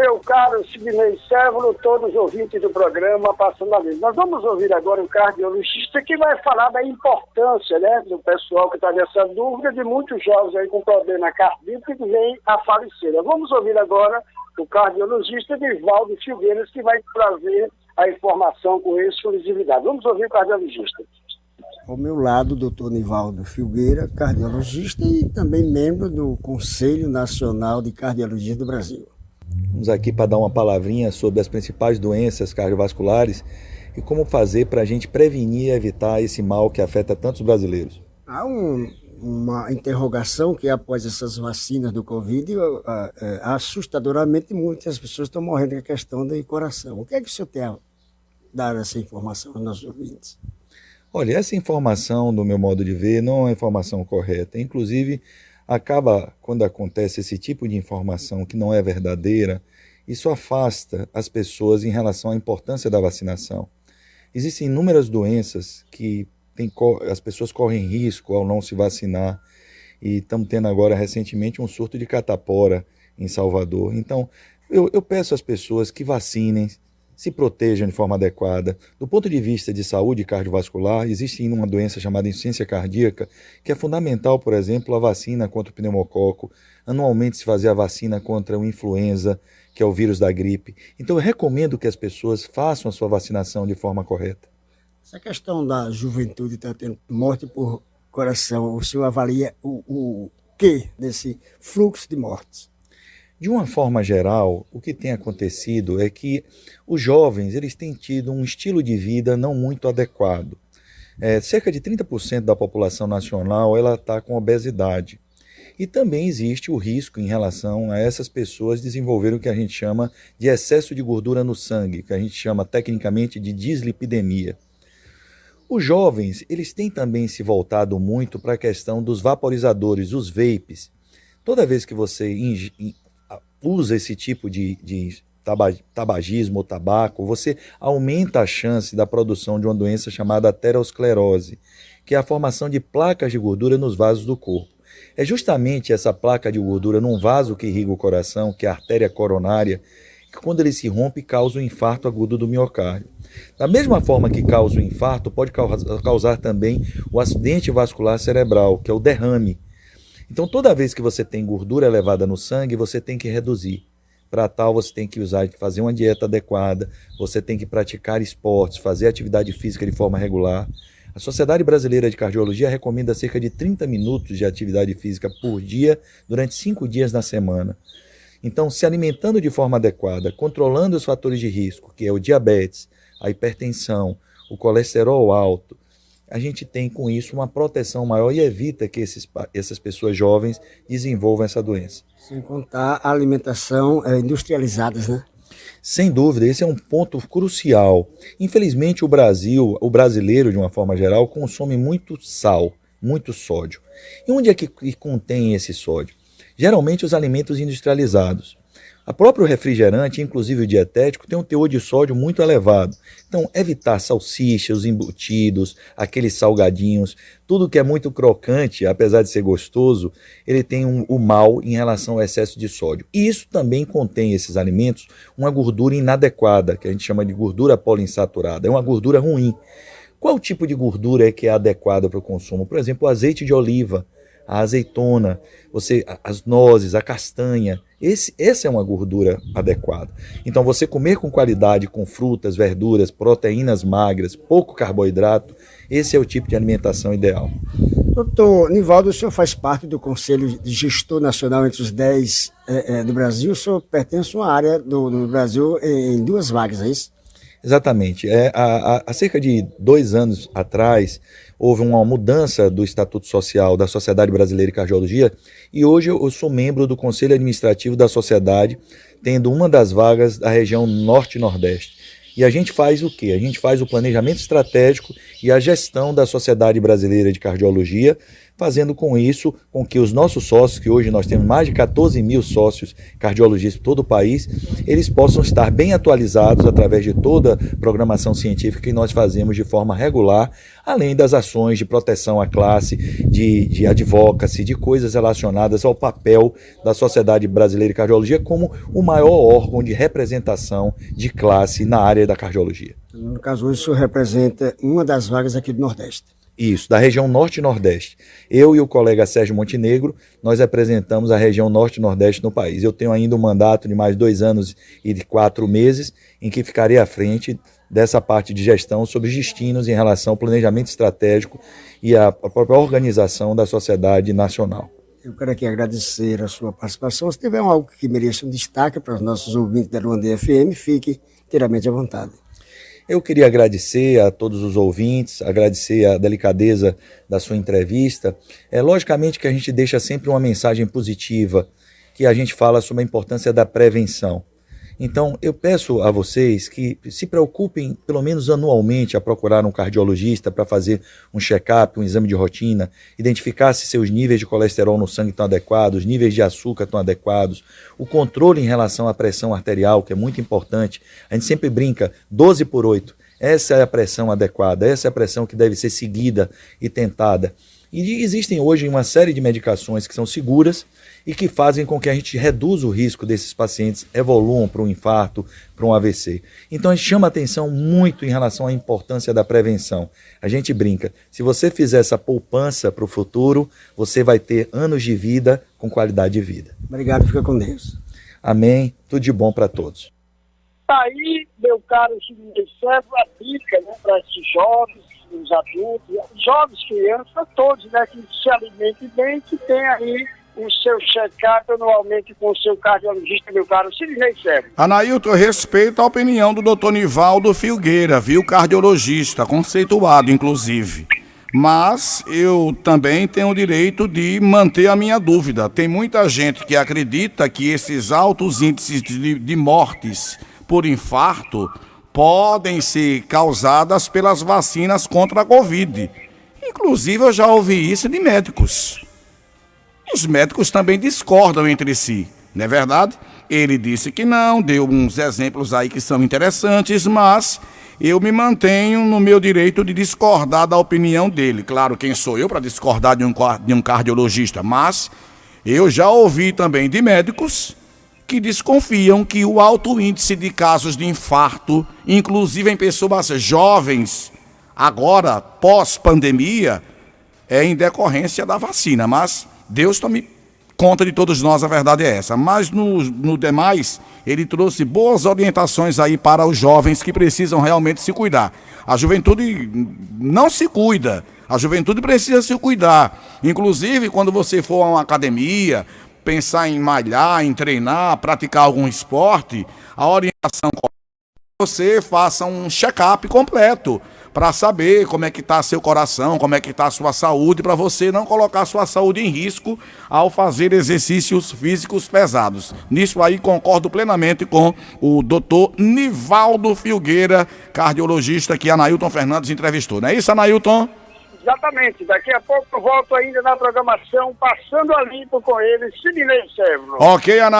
meu caro Sidnei Sévolo, todos os ouvintes do programa Passando a Limpo. Nós vamos ouvir agora um cardiologista que vai falar da importância, né, do pessoal que está nessa dúvida, de muitos jovens aí com problema cardíaco que vem a falecer. Vamos ouvir agora o cardiologista Nivaldo Filgueiras, que vai trazer a informação com exclusividade. Vamos ouvir o cardiologista. Ao meu lado, o doutor Nivaldo Filgueira, cardiologista e também membro do Conselho Nacional de Cardiologia do Brasil. Vamos aqui para dar uma palavrinha sobre as principais doenças cardiovasculares e como fazer para a gente prevenir e evitar esse mal que afeta tantos brasileiros. Há uma interrogação que após essas vacinas do Covid, assustadoramente muitas pessoas estão morrendo com a questão do coração. O que é que o senhor tem a dar essa informação aos nossos ouvintes? Olha, essa informação, do meu modo de ver, não é uma informação correta. Inclusive, quando acontece esse tipo de informação que não é verdadeira, isso afasta as pessoas em relação à importância da vacinação. Existem inúmeras doenças que as pessoas correm risco ao não se vacinar, e estamos tendo agora recentemente um surto de catapora em Salvador. Então, eu peço às pessoas que vacinem, se protejam de forma adequada. Do ponto de vista de saúde cardiovascular, existe uma doença chamada insuficiência cardíaca, que é fundamental, por exemplo, a vacina contra o pneumococo. Anualmente se fazia a vacina contra o influenza, que é o vírus da gripe. Então eu recomendo que as pessoas façam a sua vacinação de forma correta. Essa questão da juventude está tendo morte por coração, o senhor avalia o que desse fluxo de mortes? De uma forma geral, o que tem acontecido é que os jovens eles têm tido um estilo de vida não muito adequado. Cerca de 30% da população nacional está com obesidade. E também existe o risco em relação a essas pessoas desenvolverem o que a gente chama de excesso de gordura no sangue, que a gente chama tecnicamente de dislipidemia. Os jovens eles têm também se voltado muito para a questão dos vaporizadores, os vapes. Toda vez que você usa esse tipo de tabagismo ou tabaco, você aumenta a chance da produção de uma doença chamada aterosclerose, que é a formação de placas de gordura nos vasos do corpo. É justamente essa placa de gordura num vaso que irriga o coração, que é a artéria coronária, que quando ele se rompe causa um infarto agudo do miocárdio. Da mesma forma que causa o infarto, pode causar também o acidente vascular cerebral, que é o derrame. Então, toda vez que você tem gordura elevada no sangue, você tem que reduzir. Para tal, você tem que fazer uma dieta adequada, você tem que praticar esportes, fazer atividade física de forma regular. A Sociedade Brasileira de Cardiologia recomenda cerca de 30 minutos de atividade física por dia, durante 5 dias na semana. Então, se alimentando de forma adequada, controlando os fatores de risco, que é o diabetes, a hipertensão, o colesterol alto, a gente tem com isso uma proteção maior e evita que essas pessoas jovens desenvolvam essa doença. Sem contar a alimentação industrializadas, né? Sem dúvida, esse é um ponto crucial. Infelizmente, o brasileiro, de uma forma geral, consome muito sal, muito sódio. E onde é que contém esse sódio? Geralmente os alimentos industrializados. O próprio refrigerante, inclusive o dietético, tem um teor de sódio muito elevado. Então, evitar salsichas, os embutidos, aqueles salgadinhos, tudo que é muito crocante, apesar de ser gostoso, ele tem o mal em relação ao excesso de sódio. E isso também contém, esses alimentos, uma gordura inadequada, que a gente chama de gordura poliinsaturada. É uma gordura ruim. Qual tipo de gordura é que é adequada para o consumo? Por exemplo, o azeite de oliva, a azeitona, as nozes, a castanha. Essa é uma gordura adequada. Então, você comer com qualidade, com frutas, verduras, proteínas magras, pouco carboidrato, esse é o tipo de alimentação ideal. Doutor Nivaldo, o senhor faz parte do Conselho de Gestor Nacional entre os 10 do Brasil. O senhor pertence a uma área do Brasil em 2 vagas, é isso? Exatamente. Há cerca de 2 anos atrás, houve uma mudança do Estatuto Social da Sociedade Brasileira de Cardiologia e hoje eu sou membro do Conselho Administrativo da Sociedade, tendo uma das vagas da região Norte e Nordeste. E a gente faz o quê? A gente faz o planejamento estratégico e a gestão da Sociedade Brasileira de Cardiologia, fazendo com isso com que os nossos sócios, que hoje nós temos mais de 14 mil sócios cardiologistas em todo o país, eles possam estar bem atualizados através de toda a programação científica que nós fazemos de forma regular, além das ações de proteção à classe, de advocacy, de coisas relacionadas ao papel da Sociedade Brasileira de Cardiologia como o maior órgão de representação de classe na área da cardiologia. No caso, hoje o senhor representa uma das vagas aqui do Nordeste. Isso, da região Norte e Nordeste. Eu e o colega Sérgio Montenegro, nós representamos a região Norte e Nordeste no país. Eu tenho ainda um mandato de mais 2 anos e 4 meses, em que ficarei à frente dessa parte de gestão sobre os destinos em relação ao planejamento estratégico e à própria organização da sociedade nacional. Eu quero aqui agradecer a sua participação. Se tiver algo que mereça um destaque para os nossos ouvintes da Luandê FM, fique inteiramente à vontade. Eu queria agradecer a todos os ouvintes, agradecer a delicadeza da sua entrevista. Logicamente que a gente deixa sempre uma mensagem positiva, que a gente fala sobre a importância da prevenção. Então, eu peço a vocês que se preocupem, pelo menos anualmente, a procurar um cardiologista para fazer um check-up, um exame de rotina, identificar se seus níveis de colesterol no sangue estão adequados, níveis de açúcar estão adequados, o controle em relação à pressão arterial, que é muito importante. A gente sempre brinca, 12/8, essa é a pressão adequada, essa é a pressão que deve ser seguida e tentada. E existem hoje uma série de medicações que são seguras e que fazem com que a gente reduza o risco desses pacientes evoluam para um infarto, para um AVC. Então a gente chama atenção muito em relação à importância da prevenção. A gente brinca, se você fizer essa poupança para o futuro, você vai ter anos de vida com qualidade de vida. Obrigado, fica com Deus. Amém, tudo de bom para todos. Aí, meu caro Sidney Sérvulo, a dica, né, para esses jovens, os adultos, jovens, crianças, todos, né, que se alimentem bem, que tem aí o seu check-up anualmente com o seu cardiologista, meu caro Sidney Sérvulo. Anailton, respeito a opinião do Dr. Nivaldo Filgueira, viu, cardiologista, conceituado, inclusive. Mas eu também tenho o direito de manter a minha dúvida. Tem muita gente que acredita que esses altos índices de mortes por infarto podem ser causadas pelas vacinas contra a Covid. Inclusive, eu já ouvi isso de médicos. Os médicos também discordam entre si, não é verdade? Ele disse que não, deu uns exemplos aí que são interessantes, mas eu me mantenho no meu direito de discordar da opinião dele. Claro, quem sou eu para discordar de um cardiologista? Mas eu já ouvi também de médicos que desconfiam que o alto índice de casos de infarto, inclusive em pessoas jovens, agora pós-pandemia, é em decorrência da vacina. Mas Deus tome conta de todos nós, a verdade é essa. Mas no demais, ele trouxe boas orientações aí para os jovens que precisam realmente se cuidar. A juventude não se cuida, a juventude precisa se cuidar. Inclusive, quando você for a uma academia, pensar em malhar, em treinar, praticar algum esporte, a orientação é que você faça um check-up completo para saber como é que está seu coração, como é que está a sua saúde, para você não colocar a sua saúde em risco ao fazer exercícios físicos pesados. Nisso aí concordo plenamente com o doutor Nivaldo Filgueira, cardiologista que a Anailton Fernandes entrevistou. Não é isso, Anailton? Exatamente. Daqui a pouco eu volto ainda na programação, passando a limpo com ele, Sidney Sérvulo. Ok, Anailton.